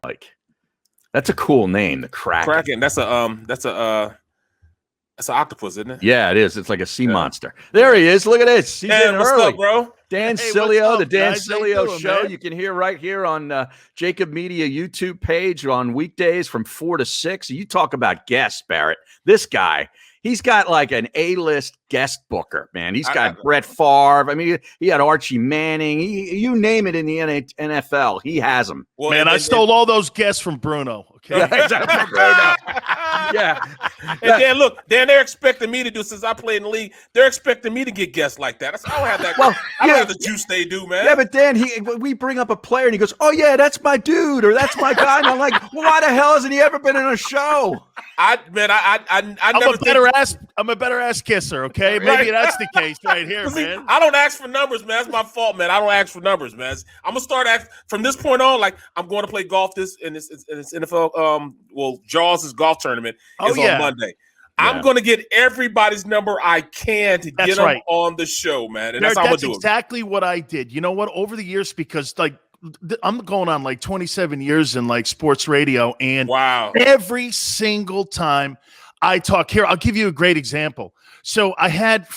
Like, that's a cool name, the Kraken. Kraken. That's an octopus, isn't it? Yeah, it is. It's like a sea monster. There he is. Look at this. He's in what's early. up, bro? Dan Sileo, the Dan Sileo Show. You can hear right here on JAKIB Media YouTube page on weekdays from 4 to 6. You talk about guests, Barrett. This guy, he's got like an A-list guest booker, man. He's got Brett Favre. I mean, he had Archie Manning. You name it in the NFL, he has them. Well, man, I stole all those guests from Bruno. Okay, yeah. And Dan, they're expecting me to do, since I played in the league, they're expecting me to get guests like that. I don't have that. Well, I don't have the juice they do, man. Yeah, but Dan, we bring up a player and he goes, "Oh yeah, that's my dude," or "That's my guy," and I'm like, well, why the hell hasn't he ever been in a show? I'm a better ass kisser. Okay, maybe that's the case right here, man. I don't ask for numbers, man. That's my fault, man. I don't ask for numbers, man. I'm gonna start from this point on. Like, I'm going to play golf in this NFL. Jaws' golf tournament is on Monday. Yeah. I'm going to get everybody's number I can to get them on the show, man. And that's how I'm going to do it. That's exactly what I did. You know what? Over the years, because like I'm going on like 27 years in like sports radio, and every single time I talk here, I'll give you a great example. So I had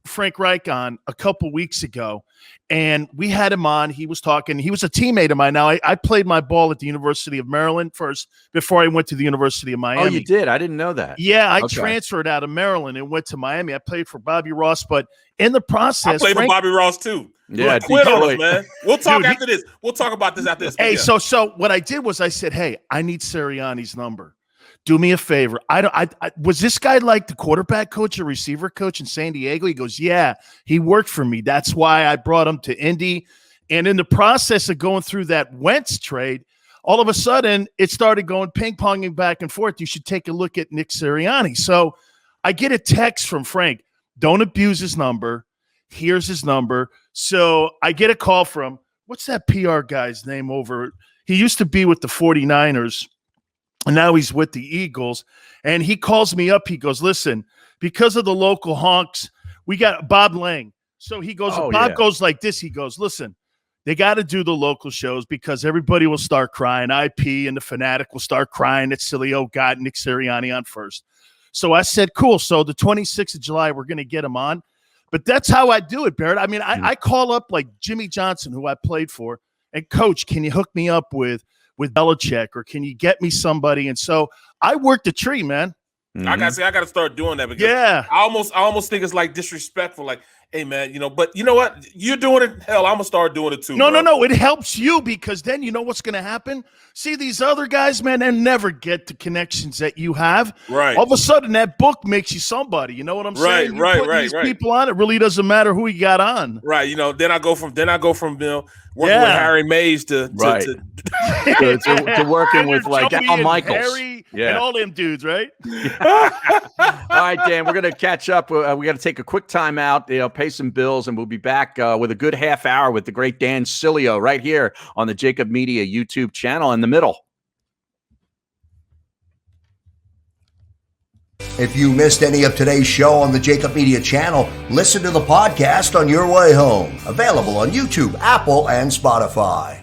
Frank Reich on a couple weeks ago, and we had him on. He was talking. He was a teammate of mine. Now, I played my ball at the University of Maryland first before I went to the University of Miami. Oh, you did? I didn't know that. Yeah, I transferred out of Maryland and went to Miami. I played for Bobby Ross, but in the process, I played for Bobby Ross too. Yeah, quit on us, man. We'll talk after this. We'll talk about this after this. Hey, so what I did was I said, hey, I need Sirianni's number. Do me a favor. I was this guy like the quarterback coach or receiver coach in San Diego? He goes, yeah, he worked for me. That's why I brought him to Indy. And in the process of going through that Wentz trade, all of a sudden it started going ping-ponging back and forth. You should take a look at Nick Sirianni. So I get a text from Frank. Don't abuse his number. Here's his number. So I get a call from, what's that PR guy's name over? He used to be with the 49ers. And now he's with the Eagles, and he calls me up. He goes, listen, because of the local honks, we got Bob Lang. So he goes, Bob goes like this. He goes, listen, they got to do the local shows because everybody will start crying. IP and the Fanatic will start crying that Sileo got Nick Sirianni on first. So I said, cool. So the 26th of July, we're going to get him on. But that's how I do it, Barrett. I mean, I call up like Jimmy Johnson, who I played for, and Coach, can you hook me up with Belichick, or can you get me somebody? And so I worked the tree, man. Mm-hmm. I got to start doing that because I almost think it's like disrespectful. Like, hey man, but you know what? You're doing it. Hell, I'm gonna start doing it too. No. It helps you because then you know what's gonna happen. See, these other guys, man, they never get the connections that you have. Right. All of a sudden, that book makes you somebody. You know what I'm saying? Right. These people on it really doesn't matter who you got on. Right. Then I go from working with Harry Mays to working with like Al Michaels, Harry, and all them dudes, right? All right, Dan, we're gonna catch up. We got to take a quick time out. Pay some bills, and we'll be back with a good half hour with the great Dan Sileo right here on the JAKIB Media YouTube channel in the middle. If you missed any of today's show on the JAKIB Media channel, listen to the podcast on your way home. Available on YouTube, Apple, and Spotify.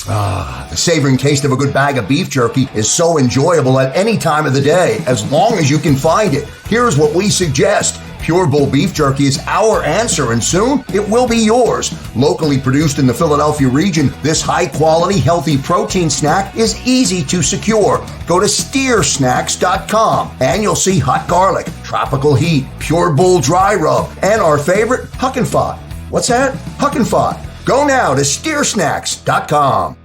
The savoring taste of a good bag of beef jerky is so enjoyable at any time of the day, as long as you can find it. Here's what we suggest. Pure Bull Beef Jerky is our answer, and soon it will be yours. Locally produced in the Philadelphia region, this high-quality, healthy protein snack is easy to secure. Go to steersnacks.com, and you'll see hot garlic, tropical heat, Pure Bull dry rub, and our favorite, Huck and Fod. What's that? Huck and Fod. Go now to steersnacks.com.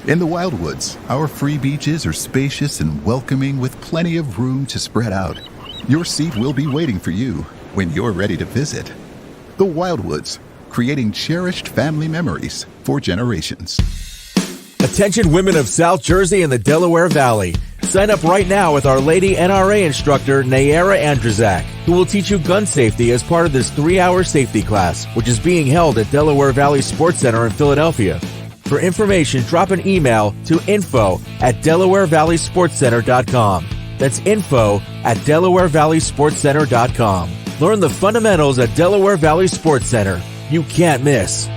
In the Wildwoods, our free beaches are spacious and welcoming with plenty of room to spread out. Your seat will be waiting for you when you're ready to visit. The Wildwoods, creating cherished family memories for generations. Attention women of South Jersey and the Delaware Valley. Sign up right now with Our Lady NRA instructor Nayara Andrzak, who will teach you gun safety as part of this 3-hour safety class, which is being held at Delaware Valley Sports Center in Philadelphia. For information, drop an email to info@DelawareValleySportsCenter.com. That's info@DelawareValleySportsCenter.com. Learn the fundamentals at Delaware Valley Sports Center. You can't miss.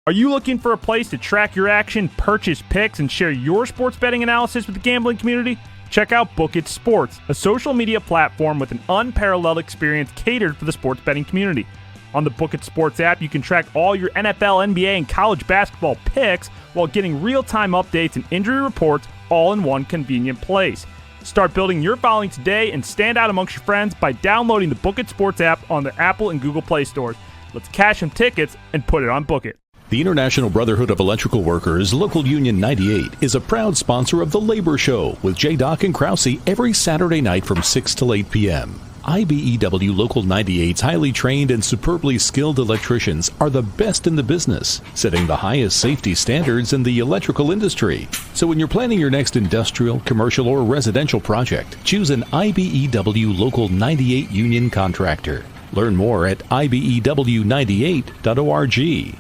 Are you looking for a place to track your action, purchase picks, and share your sports betting analysis with the gambling community? Check out Book It Sports, a social media platform with an unparalleled experience catered for the sports betting community. On the Book It Sports app, you can track all your NFL, NBA, and college basketball picks while getting real-time updates and injury reports all in one convenient place. Start building your following today and stand out amongst your friends by downloading the Book It Sports app on the Apple and Google Play stores. Let's cash some tickets and put it on Book It. The International Brotherhood of Electrical Workers, Local Union 98, is a proud sponsor of The Labor Show with J. Doc and Krause every Saturday night from 6 till 8 p.m. IBEW Local 98's highly trained and superbly skilled electricians are the best in the business, setting the highest safety standards in the electrical industry. So when you're planning your next industrial, commercial, or residential project, choose an IBEW Local 98 union contractor. Learn more at IBEW98.org.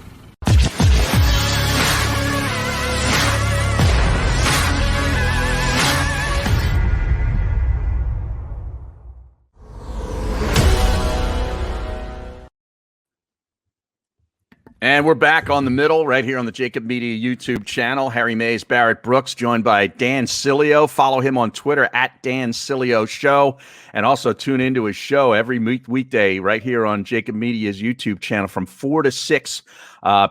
And we're back on the middle right here on the JAKIB Media YouTube channel. Harry Mays, Barrett Brooks, joined by Dan Sileo. Follow him on Twitter at Dan Sileo Show. And also tune into his show every weekday right here on JAKIB Media's YouTube channel from 4 to 6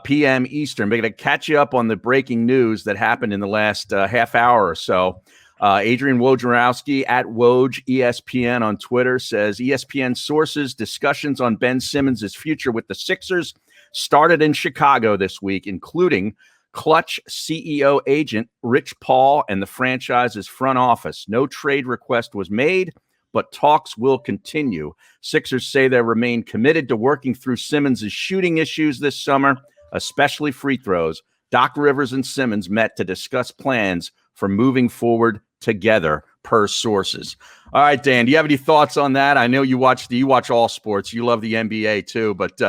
p.m. Eastern. We're going to catch you up on the breaking news that happened in the last half hour or so. Adrian Wojnarowski at Woj ESPN on Twitter says ESPN sources discussions on Ben Simmons' future with the Sixers started in Chicago this week, including Clutch CEO agent Rich Paul and the franchise's front office. No trade request was made, but talks will continue. Sixers say they remain committed to working through Simmons' shooting issues this summer, especially free throws. Doc Rivers and Simmons met to discuss plans for moving forward together, per sources. All right, Dan, do you have any thoughts on that? I know you watch all sports. You love the NBA too, but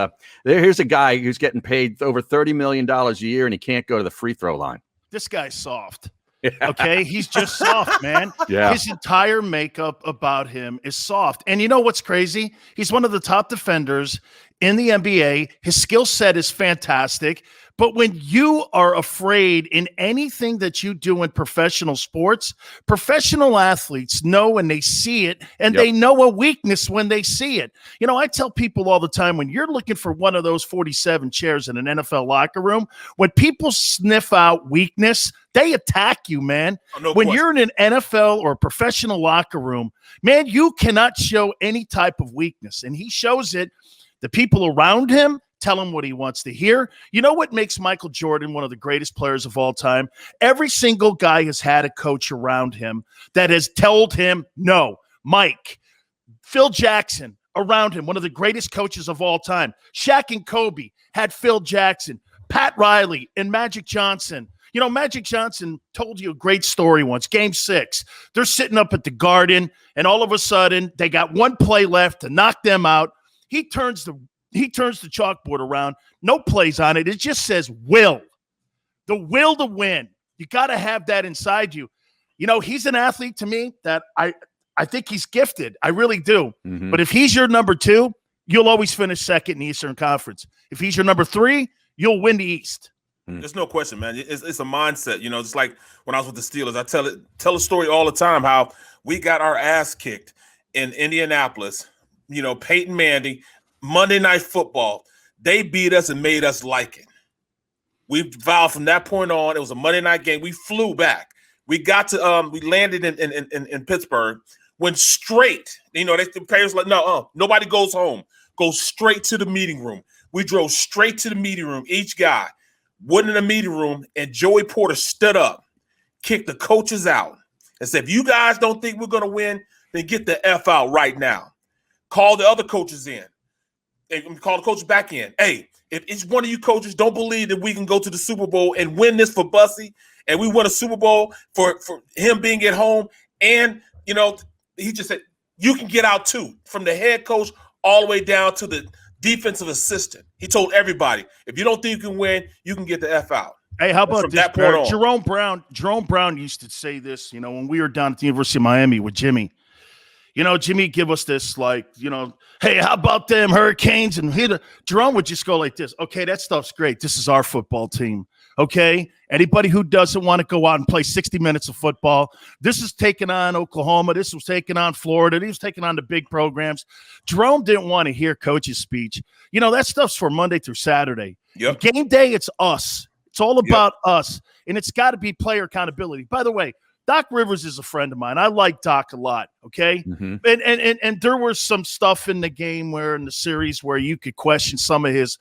here's a guy who's getting paid over $30 million a year, and he can't go to the free throw line. This guy's soft. Okay, he's just soft, man. Yeah. His entire makeup about him is soft. And you know what's crazy? He's one of the top defenders in the NBA. His skill set is fantastic. But when you are afraid in anything that you do in professional sports, professional athletes know when they see it, and they know a weakness when they see it. You know, I tell people all the time, when you're looking for one of those 47 chairs in an NFL locker room, when people sniff out weakness, they attack you, man. When you're in an NFL or a professional locker room, man, you cannot show any type of weakness. And he shows it. The people around him tell him what he wants to hear. You know what makes Michael Jordan one of the greatest players of all time? Every single guy has had a coach around him that has told him no. Mike, Phil Jackson around him, one of the greatest coaches of all time. Shaq and Kobe had Phil Jackson. Pat Riley and Magic Johnson. You know, Magic Johnson told you a great story once. Game 6, they're sitting up at the Garden, and all of a sudden, they got one play left to knock them out. He turns the chalkboard around, no plays on it. It just says will. The will to win. You got to have that inside you. You know, he's an athlete to me that I think he's gifted. I really do. Mm-hmm. But if he's your number 2, you'll always finish second in the Eastern Conference. If he's your number 3, you'll win the East. There's no question, man. It's a mindset. You know, just like when I was with the Steelers, I tell a story all the time how we got our ass kicked in Indianapolis. You know, Peyton Manning, Monday Night Football, they beat us and made us like it. We vowed from that point on. It was a Monday night game. We flew back. We got to we landed in Pittsburgh. Went straight. You know, the players like nobody goes home. Go straight to the meeting room. We drove straight to the meeting room. Each guy went in the meeting room, and Joey Porter stood up, kicked the coaches out, and said, "If you guys don't think we're going to win, then get the F out right now." Call the other coaches in. And call the coaches back in. Hey, if each one of you coaches don't believe that we can go to the Super Bowl and win this for Bussy, and we win a Super Bowl for him being at home, and, you know, he just said, you can get out too, from the head coach all the way down to the defensive assistant. He told everybody, if you don't think you can win, you can get the F out. Hey, how about this? Jerome Brown used to say this, you know, when we were down at the University of Miami with Jimmy. Jimmy give us this hey, how about them Hurricanes? And Jerome would just go like this. Okay, that stuff's great. This is our football team. Okay, anybody who doesn't want to go out and play 60 minutes of football, this is taking on Oklahoma. This was taking on Florida. He was taking on the big programs. Jerome didn't want to hear coach's speech. That stuff's for Monday through Saturday. Yep. Game day, it's us. It's all about us, and it's got to be player accountability. By the way, Doc Rivers is a friend of mine. I like Doc a lot, okay? Mm-hmm. And there was some stuff in the game in the series where you could question some of his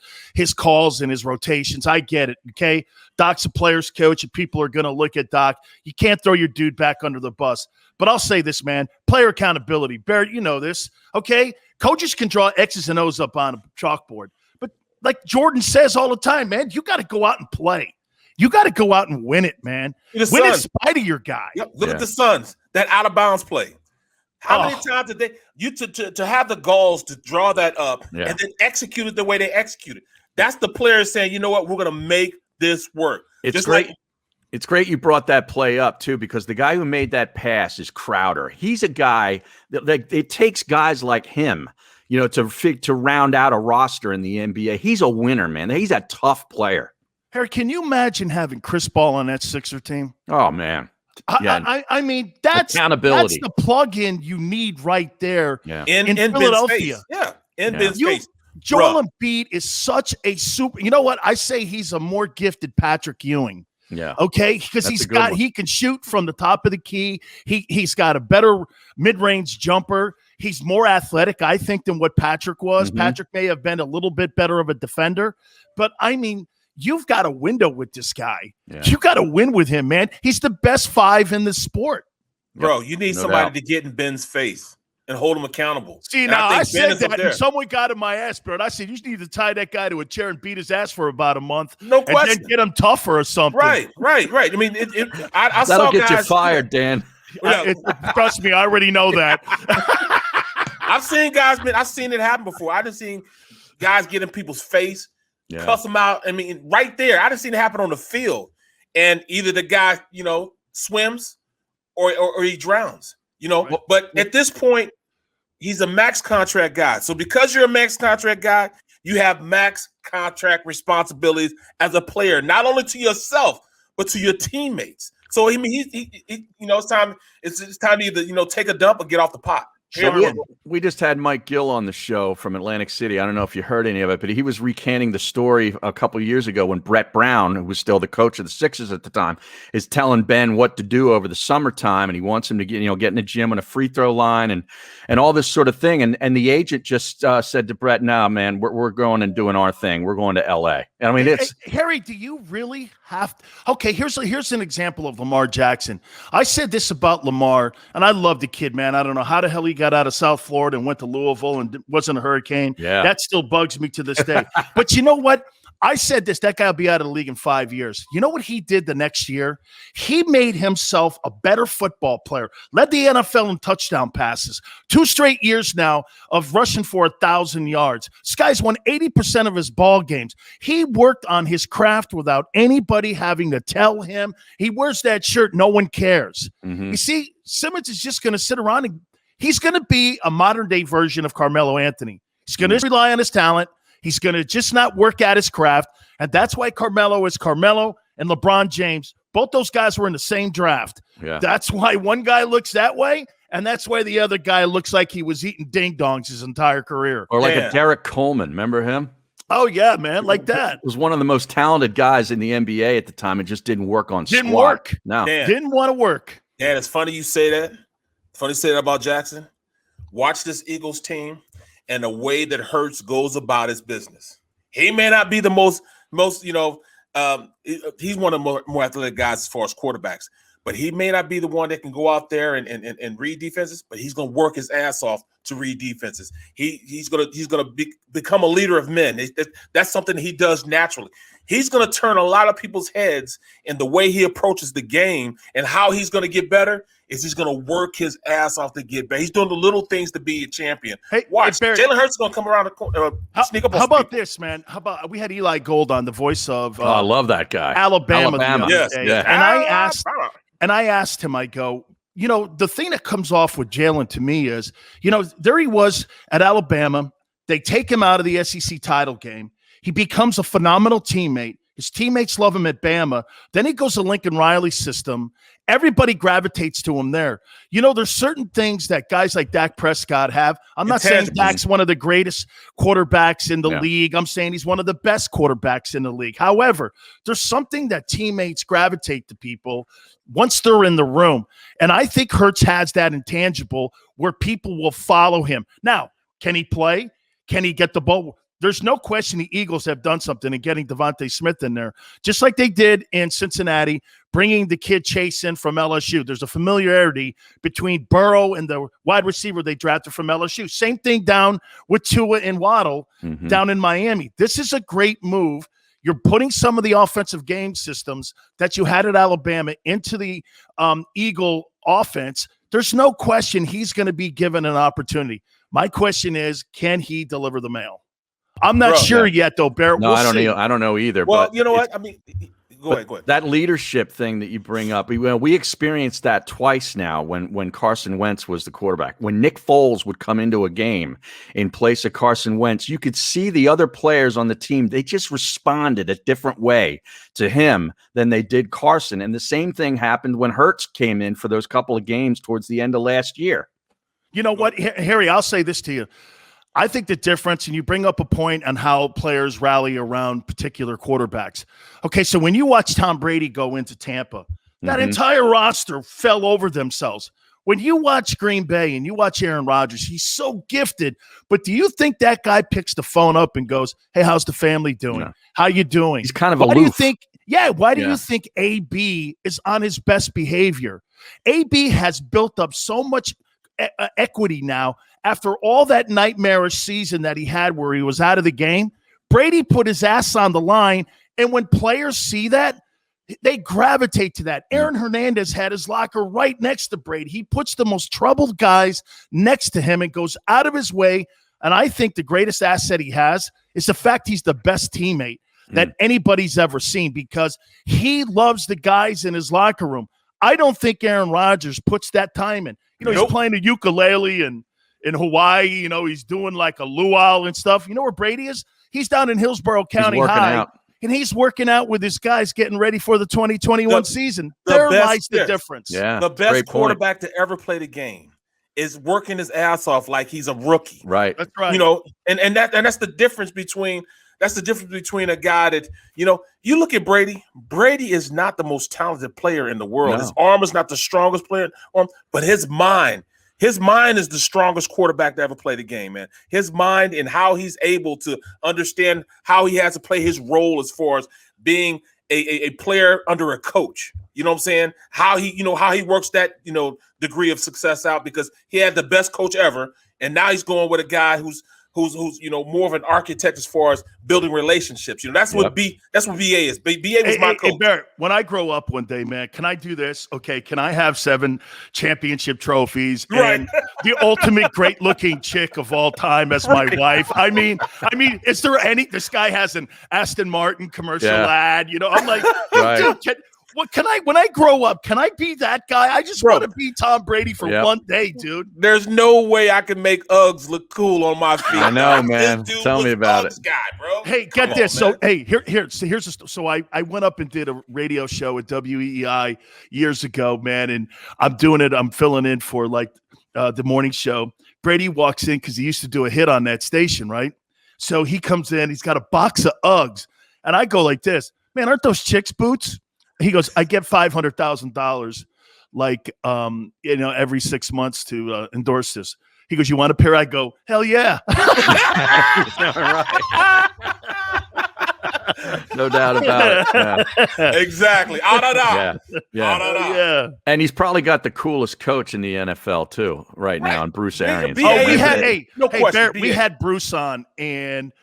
calls and his rotations. I get it, okay? Doc's a player's coach, and people are going to look at Doc. You can't throw your dude back under the bus. But I'll say this, man, player accountability. Barrett, you know this, okay? Coaches can draw X's and O's up on a chalkboard. But like Jordan says all the time, man, you got to go out and play. You got to go out and win it, man. Win in spite of your guy. Yep. Look at the Suns, that out of bounds play. How many times did they to have the goals to draw that up and then execute it the way they executed? That's the players saying, you know what, we're going to make this work. It's great. It's great you brought that play up too, because the guy who made that pass is Crowder. He's a guy that it takes guys like him, to round out a roster in the NBA. He's a winner, man. He's a tough player. Harry, can you imagine having Chris Paul on that Sixer team? Oh, man. Yeah. I mean, that's accountability. That's the plug-in you need right there in Philadelphia. In Ben's face. Joel Embiid is such a super – you know what? I say he's a more gifted Patrick Ewing. Yeah. Okay? Because he can shoot from the top of the key. He's got a better mid-range jumper. He's more athletic, I think, than what Patrick was. Mm-hmm. Patrick may have been a little bit better of a defender. But, I mean – you've got a window with this guy. Yeah. You got to win with him, man. He's the best 5 in the sport. Bro, you need somebody to get in Ben's face and hold him accountable. See, now I said that, and someone got in my ass, bro. I said, you just need to tie that guy to a chair and beat his ass for about a month. No question. And then get him tougher or something. Right. I mean, I That'll saw get guys, you fired, Dan. Trust me, I already know that. I've seen it happen before. I've just seen guys get in people's face. Cuss them out. I mean, right there. I done seen it happen on the field. And either the guy, swims or he drowns, Right. But at this point, he's a max contract guy. So because you're a max contract guy, you have max contract responsibilities as a player, not only to yourself, but to your teammates. So, I mean, it's time to either, take a dump or get off the pot. So we just had Mike Gill on the show from Atlantic City. I don't know if you heard any of it, but he was recanting the story a couple of years ago when Brett Brown, who was still the coach of the Sixers at the time, is telling Ben what to do over the summertime, and he wants him to get in the gym on a free throw line and all this sort of thing. And the agent just said to Brett, "No, man, we're going and doing our thing. We're going to L.A." And I mean, it's Harry. Do you really have to? Okay, here's an example of Lamar Jackson. I said this about Lamar, and I love the kid, man. I don't know how the hell he got out of South Florida and went to Louisville and wasn't a Hurricane. Yeah. That still bugs me to this day. But you know what? I said this, that guy will be out of the league in 5 years. You know what he did the next year? He made himself a better football player, led the NFL in touchdown passes, 2 straight years now of rushing for 1,000 yards. This guy's won 80% of his ball games. He worked on his craft without anybody having to tell him. He wears that shirt. No one cares. Mm-hmm. You see, Simmons is just going to sit around and he's going to be a modern-day version of Carmelo Anthony. He's going to rely on his talent. He's going to just not work at his craft, and that's why Carmelo is Carmelo and LeBron James. Both those guys were in the same draft. Yeah. That's why one guy looks that way, and that's why the other guy looks like he was eating ding-dongs his entire career. Or like a Derek Coleman. Remember him? Oh, yeah, man, like that. Was one of the most talented guys in the NBA at the time. It just didn't work on Didn't squad. work. No. Didn't want to work. Dan, it's funny you say that. It's funny you say that about Jackson. Watch this Eagles team and the way that Hurts goes about his business. He may not be the most he's one of the more athletic guys as far as quarterbacks, but he may not be the one that can go out there and read defenses, but he's going to work his ass off to read defenses. He's going to become a leader of men. That's something he does naturally. He's going to turn a lot of people's heads in the way he approaches the game, and how he's going to get better is he's going to work his ass off to get better. He's doing the little things to be a champion. Hey, watch. Barry, Jalen Hurts is going to come around the sneak up on How about people. this, man? How about we had Eli Gold on, the voice of I love that guy. Alabama. Yes. And I asked him, I go, the thing that comes off with Jalen to me is, there he was at Alabama. They take him out of the SEC title game. He becomes a phenomenal teammate. His teammates love him at Bama. Then he goes to Lincoln Riley's system. Everybody gravitates to him there. There's certain things that guys like Dak Prescott have. I'm not saying Dak's one of the greatest quarterbacks in the league. I'm saying he's one of the best quarterbacks in the league. However, there's something that teammates gravitate to people once they're in the room. And I think Hurts has that intangible where people will follow him. Now, can he play? Can he get the ball? There's no question the Eagles have done something in getting Devontae Smith in there, just like they did in Cincinnati, bringing the kid Chase in from LSU. There's a familiarity between Burrow and the wide receiver they drafted from LSU. Same thing down with Tua and Waddle down in Miami. This is a great move. You're putting some of the offensive game systems that you had at Alabama into the Eagle offense. There's no question he's going to be given an opportunity. My question is, can he deliver the mail? I'm not sure yet, though, Barrett. No, I don't know either. Well, but you know what? I mean, go ahead. That leadership thing that you bring up, we experienced that twice now when Carson Wentz was the quarterback. When Nick Foles would come into a game in place of Carson Wentz, you could see the other players on the team, they just responded a different way to him than they did Carson. And the same thing happened when Hurts came in for those couple of games towards the end of last year. You know what, Harry, I'll say this to you. I think the difference, and you bring up a point on how players rally around particular quarterbacks. Okay, so when you watch Tom Brady go into Tampa, that entire roster fell over themselves. When you watch Green Bay and you watch Aaron Rodgers, he's so gifted. But do you think that guy picks the phone up and goes, "Hey, how's the family doing? No. How you doing?" He's kind of aloof. Why do you think AB is on his best behavior? AB has built up so much equity now after all that nightmarish season that he had where he was out of the game. Brady put his ass on the line, and when players see that, they gravitate to that. Aaron Hernandez had his locker right next to Brady. He puts the most troubled guys next to him and goes out of his way, and I think the greatest asset he has is the fact he's the best teammate that anybody's ever seen because he loves the guys in his locker room. I don't think Aaron Rodgers puts that time in. He's playing a ukulele and in Hawaii, he's doing like a luau and stuff. You know where Brady is? He's down in Hillsborough County High, and he's working out with his guys getting ready for the 2021 season. There lies the difference. Yeah, the best quarterback to ever play the game is working his ass off like he's a rookie. Right. That's right. And that's the difference between a guy that, you look at Brady. Brady is not the most talented player in the world. No. His arm is not the strongest player, but his mind is the strongest quarterback to ever play the game, man. His mind and how he's able to understand how he has to play his role as far as being a player under a coach. You know what I'm saying? How he works that, degree of success out because he had the best coach ever. And now he's going with a guy who's more of an architect as far as building relationships. That's what BA is. BA was my coach. Hey, Barrett, when I grow up one day, man, can I do this? Okay, can I have 7 championship trophies and the ultimate great-looking chick of all time as my wife? I mean, is there any? This guy has an Aston Martin commercial ad. I'm like, dude, when I grow up, can I be that guy? I just want to be Tom Brady for one day, dude. There's no way I can make Uggs look cool on my feet. I know, man. Tell me about it. Guy, bro. Hey, get this. So, hey, so I went up and did a radio show at WEEI years ago, man, and I'm doing it. I'm filling in for the morning show. Brady walks in because he used to do a hit on that station, right? So he comes in. He's got a box of Uggs, and I go like this, man. Aren't those chicks' boots? He goes, I get $500,000 every 6 months to endorse this. He goes, you want a pair? I go, hell yeah. No doubt about it. Yeah. Exactly. Yeah. And he's probably got the coolest coach in the NFL too now, and Bruce Arians. We had Bruce on, and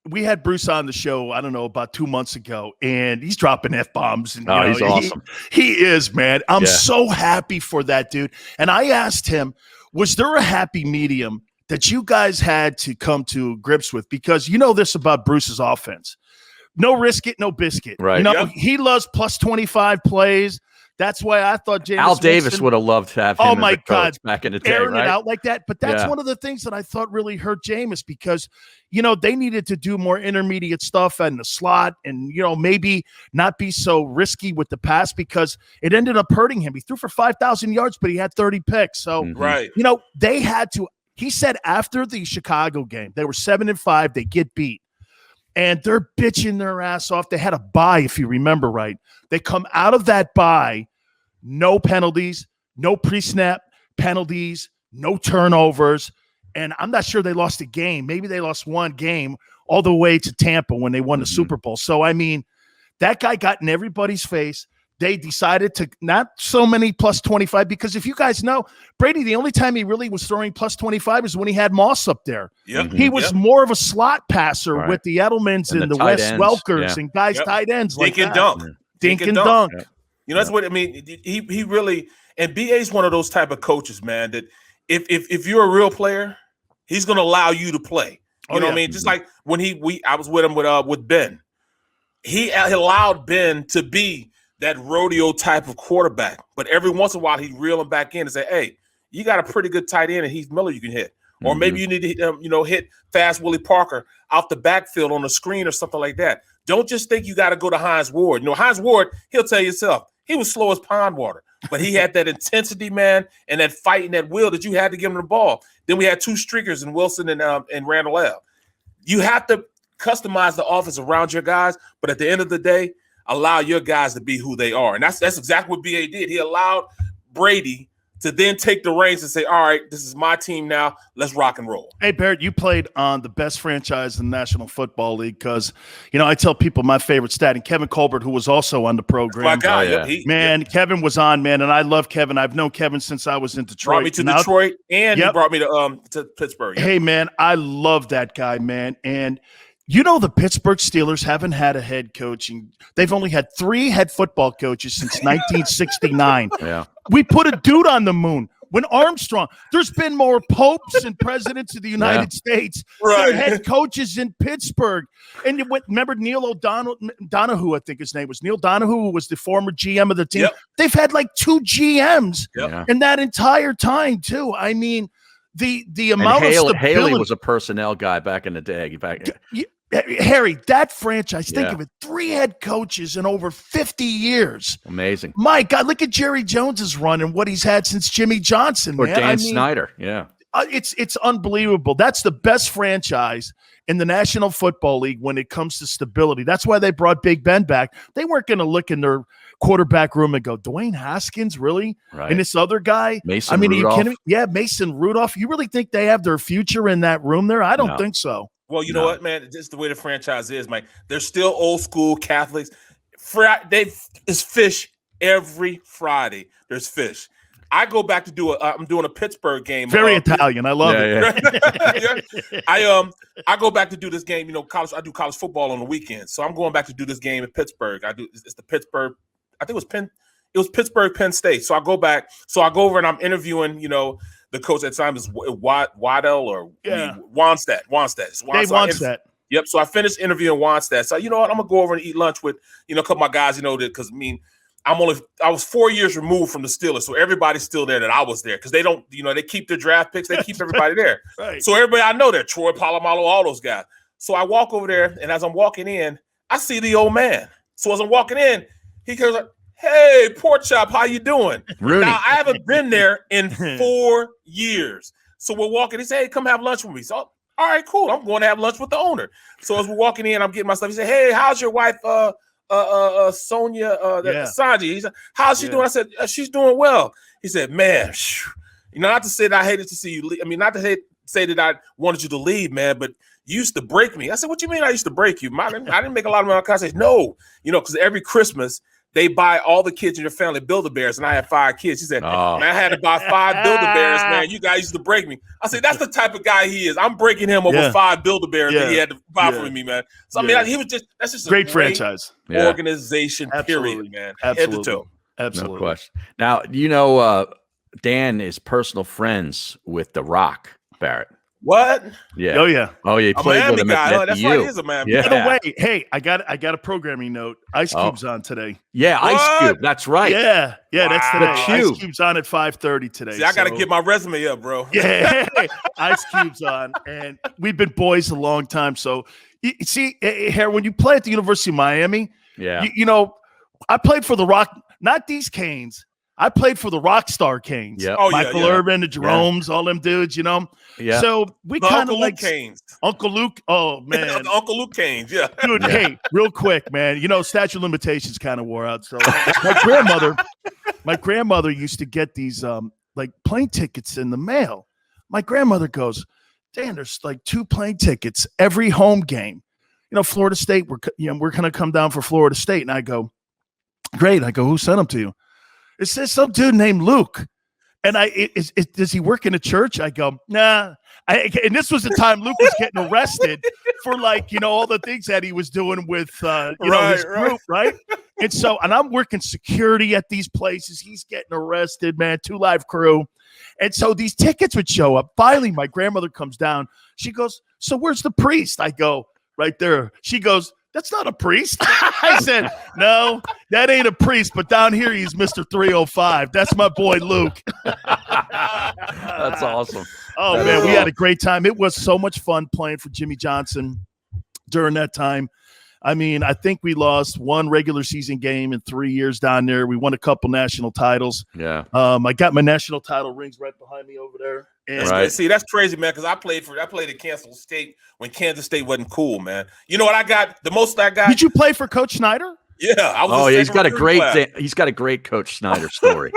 we had Bruce on the show, I don't know, about 2 months ago, and he's dropping F-bombs. And, he's awesome. He is, man. I'm so happy for that dude. And I asked him, was there a happy medium that you guys had to come to grips with? Because you know this about Bruce's offense. No risk it, no biscuit. Right. He loves plus 25 plays, That's why I thought Jameis Al Davis Winston would have loved to have him as a coach back in the day, airing right? it out like that. But that's one of the things that I thought really hurt Jameis because, they needed to do more intermediate stuff in the slot and, maybe not be so risky with the pass because it ended up hurting him. He threw for 5,000 yards, but he had 30 picks. So, they had to – he said after the Chicago game, they were 7-5, they get beat. And they're bitching their ass off. They had a bye, if you remember right. They come out of that bye, no penalties, no pre-snap penalties, no turnovers. And I'm not sure they lost a game. Maybe they lost one game all the way to Tampa when they won the Super Bowl. So, that guy got in everybody's face. They decided to not so many plus 25 because if you guys know, Brady, the only time he really was throwing plus 25 is when he had Moss up there. Yep. He was more of a slot passer with the Edelmans and the Wes Welkers and guys tight ends like Dink and dunk. Dink and dunk. That's what I mean. He really and BA's one of those type of coaches, man, that if you're a real player, he's going to allow you to play. You know what I mean? Just like when I was with him with Ben. He allowed Ben to be that rodeo type of quarterback. But every once in a while, he'd reel him back in and say, hey, you got a pretty good tight end and Heath Miller you can hit. Or maybe you need to, hit fast Willie Parker out the backfield on a screen or something like that. Don't just think you got to go to Hines Ward. Hines Ward, he'll tell you himself, he was slow as pond water. But he had that intensity, man, and that fight and that will that you had to give him the ball. Then we had two streakers in Wilson and Randall L. You have to customize the offense around your guys, but at the end of the day, allow your guys to be who they are. And that's exactly what BA did. He allowed Brady to then take the reins and say, all right, this is my team now. Let's rock and roll. Hey, Barrett, you played on the best franchise in the National Football League because, I tell people my favorite stat, and Kevin Colbert, who was also on the program. My guy. Kevin was on, man, and I love Kevin. I've known Kevin since I was in Detroit. Brought me to Detroit, and he brought me to Pittsburgh. Hey, man, I love that guy, man. And the Pittsburgh Steelers haven't had a head coach. They've only had 3 head football coaches since 1969. We put a dude on the moon. When Armstrong, there's been more popes and presidents of the United States than head coaches in Pittsburgh. And remember Neil Donahue, I think his name was Neil Donahue, who was the former GM of the team. They've had like 2 GMs in that entire time, too. The amount of stability. Haley was a personnel guy back in the day. Harry, that franchise, think of it, 3 head coaches in over 50 years. Amazing. My God, look at Jerry Jones's run and what he's had since Jimmy Johnson. Or Dan Snyder, It's unbelievable. That's the best franchise in the National Football League when it comes to stability. That's why they brought Big Ben back. They weren't going to look in their quarterback room and go, Dwayne Haskins, really? Right. And this other guy? Mason Rudolph. Are you kidding me? Yeah, Mason Rudolph. You really think they have their future in that room there? I don't think so. Well, you know what, man? This is the way the franchise is, Mike. They're still old school Catholics. There's fish every Friday. There's fish. I go back to I'm doing a Pittsburgh game. Very Italian. I love it. I go back to do this game. College. I do college football on the weekends, so I'm going back to do this game in Pittsburgh. It's the Pittsburgh. I think it was Pittsburgh, Penn State. So I go back. So I go over and I'm interviewing. The coach at the time is Waddell or Wannstedt. Dave Wannstedt. Yep. So I finished interviewing Wannstedt. So you know what? I'm gonna go over and eat lunch with a couple of my guys. Because I was 4 years removed from the Steelers, so everybody's still there that I was there because they don't. They keep their draft picks. They keep everybody there. Right. So everybody I know there, Troy Polamalu, all those guys. So I walk over there, and as I'm walking in, I see the old man. So as I'm walking in, he goes like, hey, Pork Chop, how you doing? Rudy. Now, I haven't been there in 4 years. So we're walking. He said, hey, come have lunch with me. So, all right, cool. I'm going to have lunch with the owner. So as we're walking in, I'm getting my stuff. He said, hey, how's your wife, Sonia, Sanji? He said, how's she doing? I said, she's doing well. He said, man, not to say that I hated to see you leave. Not to say that I wanted you to leave, man, but you used to break me. I said, what you mean I used to break you? I didn't make a lot of money on concerts. No, because every Christmas, they buy all the kids in your family Build-A-Bears, and I had 5 kids. He said, man, I had to buy 5 Build-A-Bears, man. You guys used to break me. I said, that's the type of guy he is. I'm breaking him over 5 Build-A-Bears that he had to buy for me, man. So, he was that's just a great franchise. Organization, period, man. Absolutely. Head to toe. Absolutely. No question. Now, Dan is personal friends with The Rock, Barrett. What? Yeah. Oh yeah. Oh yeah. He played with him at That's U. right. He is a Miami Yeah. guy. By the way, hey, I got a programming note. Ice Cube's on today. Yeah, What? Ice Cube. That's right. Yeah, that's today. Wow. Ice Cube's on at 5:30 today. See, I got to get my resume up, bro. Yeah, Ice Cube's on, and we've been boys a long time. So, you see, Harry, when you play at the University of Miami, you know, I played for the Rock, not these Canes. I played for the Rockstar Canes. Yeah. Oh, Michael Irvin, the Jeromes, all them dudes, you know. Yeah. So we kind of like Canes. Uncle Luke. Oh man, Uncle Luke Canes. Yeah. dude. Hey, real quick, man. You know, statute of limitations kind of wore out. So my grandmother used to get these like plane tickets in the mail. My grandmother goes, Dan, there's like 2 plane tickets every home game. You know, Florida State. We're gonna come down for Florida State, and I go, great. I go, who sent them to you? It says some dude named Luke. And does he work in a church? I go, nah. And this was the time Luke was getting arrested for like, you know, all the things that he was doing with, his group, right? And so, and I'm working security at these places. He's getting arrested, man, 2 Live Crew. And so these tickets would show up. Finally, my grandmother comes down. She goes, so where's the priest? I go, right there. She goes, that's not a priest. I said, no, that ain't a priest, but down here he's Mr. 305. That's my boy Luke. That's awesome. Oh, man, we had a great time. It was so much fun playing for Jimmy Johnson during that time. I mean, I think we lost 1 regular season game in 3 years down there. We won a couple national titles. Yeah. I got my national title rings right behind me over there. And Right. See, that's crazy, man, because I played at Kansas State when Kansas State wasn't cool, man. You know what I got? The most I got. Did you play for Coach Snyder? Yeah. I was He's got a great Coach Snyder story.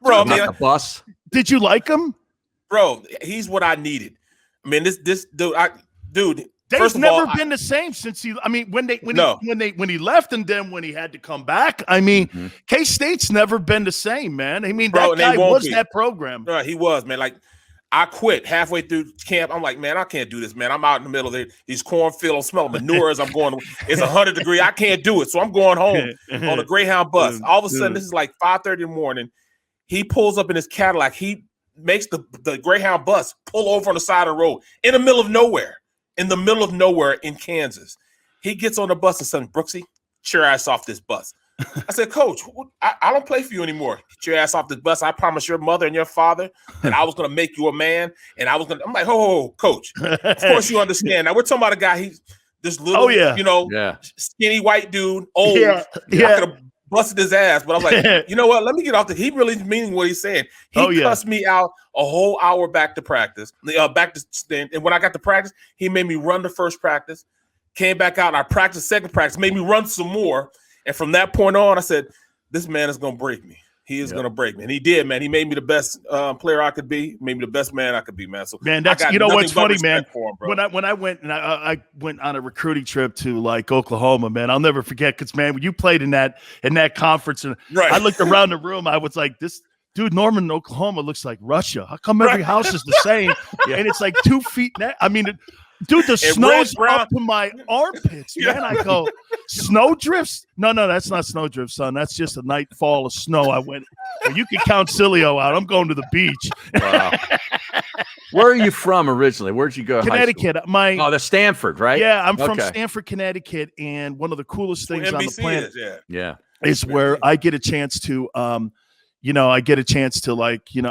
Bro, About the bus. Did you like him? Bro, he's what I needed. I mean, this dude. They've First of never all, been the same since he. I mean, when he left, and then when he had to come back. I mean, K-State's never been the same, man. I mean, Bro, that guy was that program. Right, he was, man. Like, I quit halfway through camp. I'm like, man, I can't do this, man. I'm out in the middle of these cornfields. I'm smelling manure as I'm going. It's 100 degrees. I can't do it, so I'm going home on a Greyhound bus. All of a sudden, this is like 5:30 in the morning. He pulls up in his Cadillac. He makes the Greyhound bus pull over on the side of the road in the middle of nowhere. In the middle of nowhere in Kansas. He gets on the bus and says, Brooksy, get your ass off this bus. I said, Coach, I don't play for you anymore. Get your ass off this bus. I promised your mother and your father that I was going to make you a man. And I'm like, oh, Coach, of course you understand. Now, we're talking about a guy, he's this little, skinny white dude, old. I could have busted his ass, but I was like, you know what? Let me get off he really meaning what he's saying. He cussed me out a whole hour back to practice, and when I got to practice, he made me run the first practice, came back out, and I practiced second practice, made me run some more, and from that point on, I said, this man is going to break me. He is going to break me, and he did, man. He made me the best player I could be, made me the best man I could be, man. So, man, that's what's funny, man. Him, when I went and I went on a recruiting trip to like Oklahoma, man, I'll never forget because man, when you played in that conference, and I looked around the room, I was like, this dude, Norman, Oklahoma looks like Russia. How come every house is the same? And it's like 2 feet. I mean, dude, the snow's up to my armpits, man. I go, snow drifts? No, that's not snow drifts, son. That's just a nightfall of snow. I went, well, you can count Sileo out. I'm going to the beach. Wow. Where are you from originally? Where'd you go? Connecticut. The Stanford, right? Yeah, I'm from Stanford, Connecticut, and one of the coolest things on the planet is where I get a chance to, I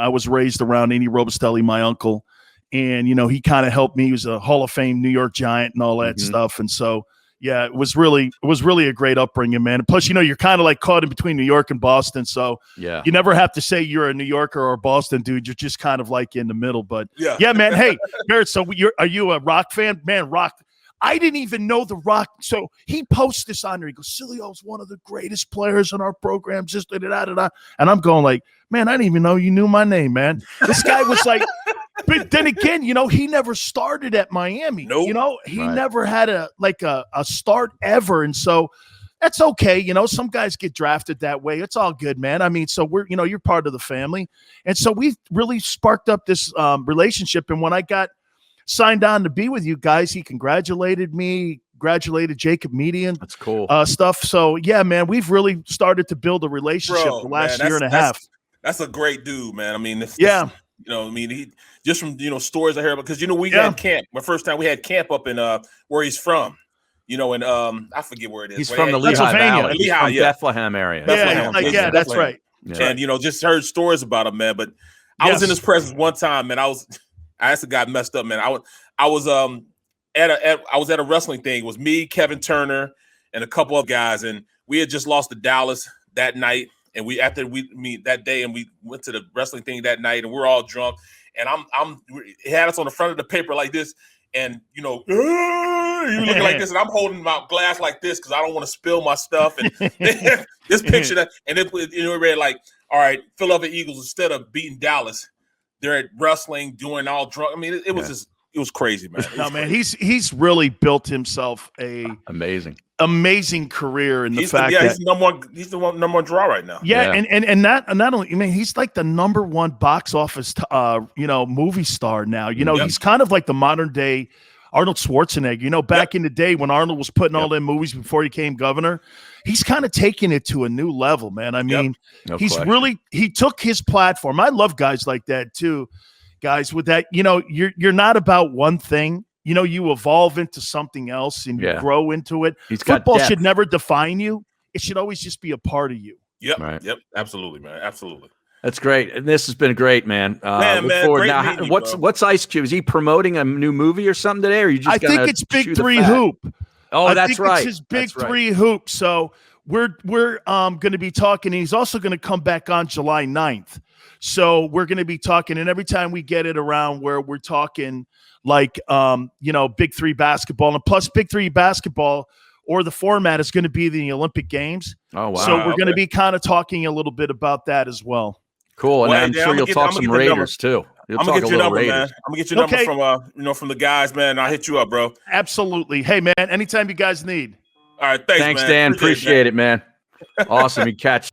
was raised around Andy Robustelli, my uncle. And, he kind of helped me. He was a Hall of Fame New York Giant and all that stuff. And so, yeah, it was really a great upbringing, man. And plus, you're kind of like caught in between New York and Boston. So you never have to say you're a New Yorker or a Boston dude. You're just kind of like in the middle. But yeah, man. Hey, Barrett, so are you a Rock fan? Man, Rock. I didn't even know the Rock. So he posts this on there. He goes, Sileo's one of the greatest players in our program. Just da-da-da-da-da. And I'm going like, man, I didn't even know you knew my name, man. This guy was like, but then again, he never started at Miami. Nope. He never had a start ever. And so that's okay. Some guys get drafted that way. It's all good, man. I mean, so we're, you're part of the family. And so we really sparked up this relationship. And when I got signed on to be with you guys, he congratulated me, congratulated JAKIB Media. That's cool. Stuff. So yeah, man, we've really started to build a relationship the last year and a half. That's a great dude, man. I mean, You know, I mean, he just from stories I heard, because we had camp. My first time we had camp up in where he's from. And I forget where it is. He's from the Lehigh Valley. He's from Bethlehem area. Yeah, that's right. Yeah. And just heard stories about him, man. But I was in his presence one time, man. I actually got messed up, man. I was at a wrestling thing. It was me, Kevin Turner, and a couple of guys, and we had just lost to Dallas that night. And we that day, and we went to the wrestling thing that night, and we're all drunk. And it had us on the front of the paper like this, and you looking like this, and I'm holding my glass like this because I don't want to spill my stuff. And this picture and it read like, all right, Philadelphia Eagles, instead of beating Dallas, they're at wrestling doing all drunk. I mean, it was just. It was crazy, man. He's really built himself a amazing career in the fact that he's the number one draw right now. Yeah. And not only, I mean, he's like the number one box office movie star now. He's kind of like the modern day Arnold Schwarzenegger. Back in the day when Arnold was putting all them movies before he became governor, he's kind of taking it to a new level, man. I mean, he took his platform. I love guys like that too. Guys, with that, you're not about one thing. You evolve into something else and you grow into it. Football should never define you. It should always just be a part of you. Yep. Right. Yep. Absolutely, man. Absolutely. That's great. And this has been great, man. Man. Great now, meeting, what's Ice Cube? Is he promoting a new movie or something today? Or are you just I think it's Big Three Hoop. Oh, that's right. It's his Big Three Hoop. So we're going to be talking. He's also going to come back on July 9th. So we're going to be talking, and every time we get it around where we're talking like, Big Three basketball, and plus Big Three basketball, or the format is going to be the Olympic Games. Oh, wow. So we're going to be kind of talking a little bit about that as well. Cool. And I'm sure you'll talk some Raiders too. I'm going to get your number, man. I'm going to get your number from the guys, man. I'll hit you up, bro. Absolutely. Hey, man, anytime you guys need. All right. Thanks, man. Dan. Appreciate it, man. Awesome. You catch.